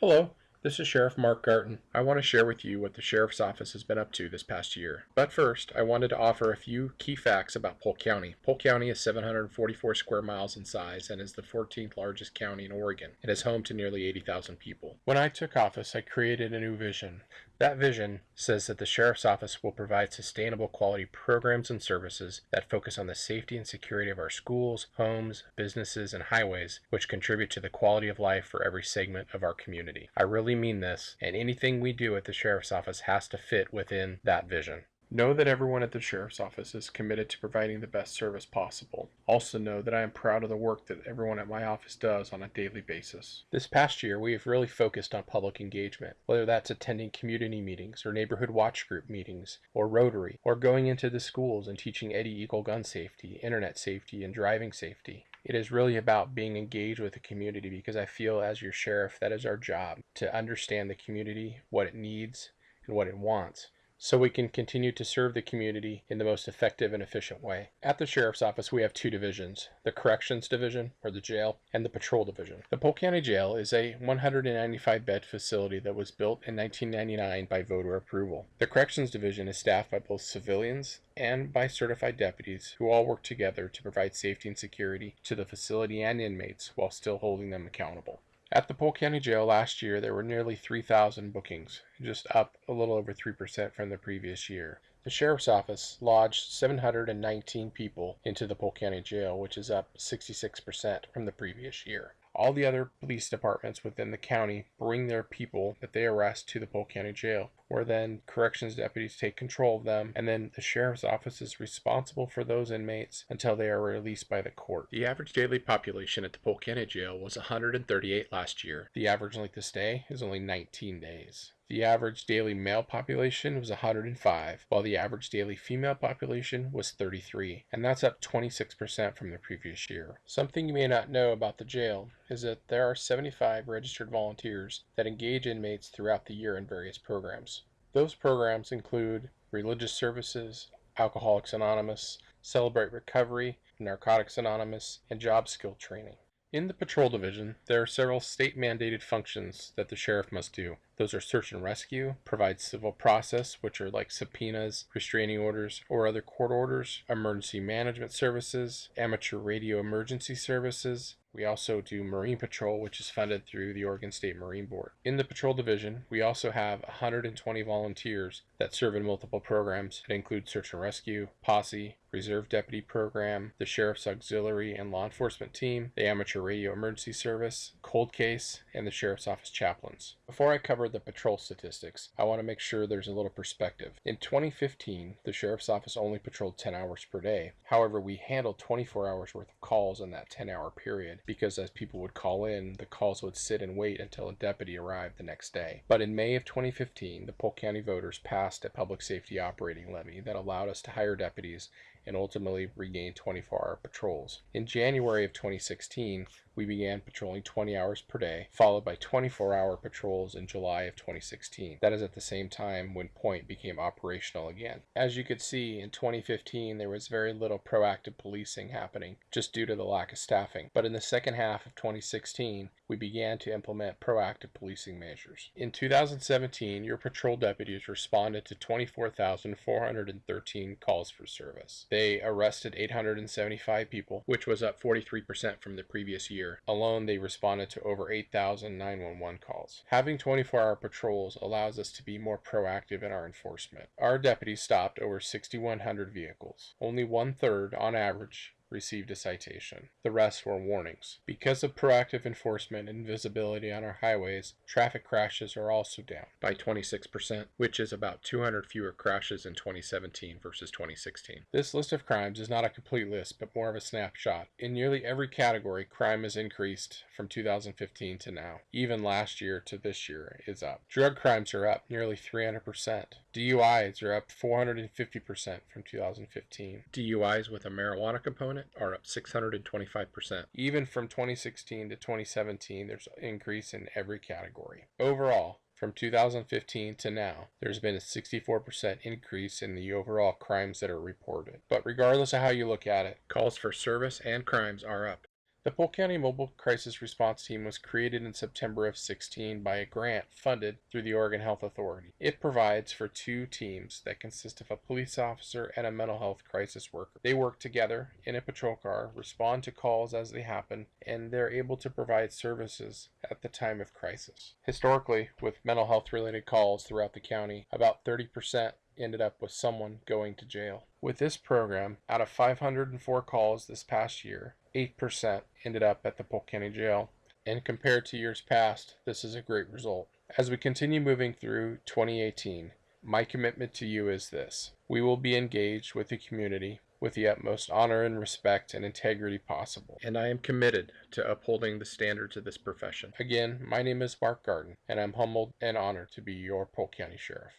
Hello, this is Sheriff Mark Garton. I want to share with you what the Sheriff's Office has been up to this past year. But first, I wanted to offer a few key facts about Polk County. Polk County is 744 square miles in size and is the 14th largest county in Oregon. It is home to nearly 80,000 people. When I took office, I created a new vision. That vision says that the Sheriff's Office will provide sustainable quality programs and services that focus on the safety and security of our schools, homes, businesses, and highways, which contribute to the quality of life for every segment of our community. I really mean this, and anything we do at the Sheriff's Office has to fit within that vision. Know that everyone at the Sheriff's Office is committed to providing the best service possible. Also know that I am proud of the work that everyone at my office does on a daily basis. This past year, we have really focused on public engagement, whether that's attending community meetings or neighborhood watch group meetings, or Rotary, or going into the schools and teaching Eddie Eagle gun safety, internet safety, and driving safety. It is really about being engaged with the community because I feel as your sheriff that is our job, to understand the community, what it needs, and what it wants, so we can continue to serve the community in the most effective and efficient way. At the Sheriff's Office, we have two divisions, the Corrections Division, or the jail, and the Patrol Division. The Polk County Jail is a 195-bed facility that was built in 1999 by voter approval. The Corrections Division is staffed by both civilians and by certified deputies who all work together to provide safety and security to the facility and inmates while still holding them accountable. At the Polk County Jail last year, there were nearly 3,000 bookings, just up a little over 3% from the previous year. The Sheriff's Office lodged 719 people into the Polk County Jail, which is up 66% from the previous year. All the other police departments within the county bring their people that they arrest to the Polk County Jail, where then corrections deputies take control of them, and then the Sheriff's Office is responsible for those inmates until they are released by the court. The average daily population at the Polk County Jail was 138 last year. The average length of stay is only 19 days. The average daily male population was 105, while the average daily female population was 33, and that's up 26% from the previous year. Something you may not know about the jail is that there are 75 registered volunteers that engage inmates throughout the year in various programs. Those programs include religious services, Alcoholics Anonymous, Celebrate Recovery, Narcotics Anonymous, and job skill training. In the Patrol Division, there are several state-mandated functions that the sheriff must do. Those are search and rescue, provide civil process, which are like subpoenas, restraining orders, or other court orders, emergency management services, amateur radio emergency services. We also do Marine Patrol, which is funded through the Oregon State Marine Board. In the Patrol Division, we also have 120 volunteers that serve in multiple programs that include Search and Rescue, Posse, Reserve Deputy Program, the Sheriff's Auxiliary and Law Enforcement Team, the Amateur Radio Emergency Service, Cold Case, and the Sheriff's Office Chaplains. Before I cover the patrol statistics, I want to make sure there's a little perspective. In 2015, the Sheriff's Office only patrolled 10 hours per day. However, we handled 24 hours worth of calls in that 10-hour period because as people would call in, the calls would sit and wait until a deputy arrived the next day. But in May of 2015, the Polk County voters passed a public safety operating levy that allowed us to hire deputies and ultimately regain 24-hour patrols. In January of 2016, we began patrolling 20 hours per day, followed by 24-hour patrols in July of 2016. That is at the same time when Point became operational again. As you could see, in 2015, there was very little proactive policing happening, just due to the lack of staffing. But in the second half of 2016, we began to implement proactive policing measures. In 2017, your patrol deputies responded to 24,413 calls for service. They arrested 875 people, which was up 43% from the previous year. Alone, they responded to over 8,000 911 calls. Having 24-hour patrols allows us to be more proactive in our enforcement. Our deputies stopped over 6,100 vehicles. Only 1/3, on average, received a citation. The rest were warnings. Because of proactive enforcement and visibility on our highways, traffic crashes are also down by 26%, which is about 200 fewer crashes in 2017 versus 2016. This list of crimes is not a complete list, but more of a snapshot. In nearly every category, crime has increased from 2015 to now. Even last year to this year is up. Drug crimes are up nearly 300%. DUIs are up 450% from 2015. DUIs with a marijuana component are up 625%. Even from 2016 to 2017, there's an increase in every category. Overall, from 2015 to now, there's been a 64% increase in the overall crimes that are reported. But regardless of how you look at it, calls for service and crimes are up. The Polk County Mobile Crisis Response Team was created in September of 16 by a grant funded through the Oregon Health Authority. It provides for 2 teams that consist of a police officer and a mental health crisis worker. They work together in a patrol car, respond to calls as they happen, and they're able to provide services at the time of crisis. Historically, with mental health related calls throughout the county, about 30% ended up with someone going to jail. With this program, out of 504 calls this past year, 8% ended up at the Polk County Jail, and compared to years past, this is a great result. As we continue moving through 2018, my commitment to you is this: we will be engaged with the community with the utmost honor and respect and integrity possible, and I am committed to upholding the standards of this profession. Again, my name is Mark Garten, and I'm humbled and honored to be your Polk County Sheriff.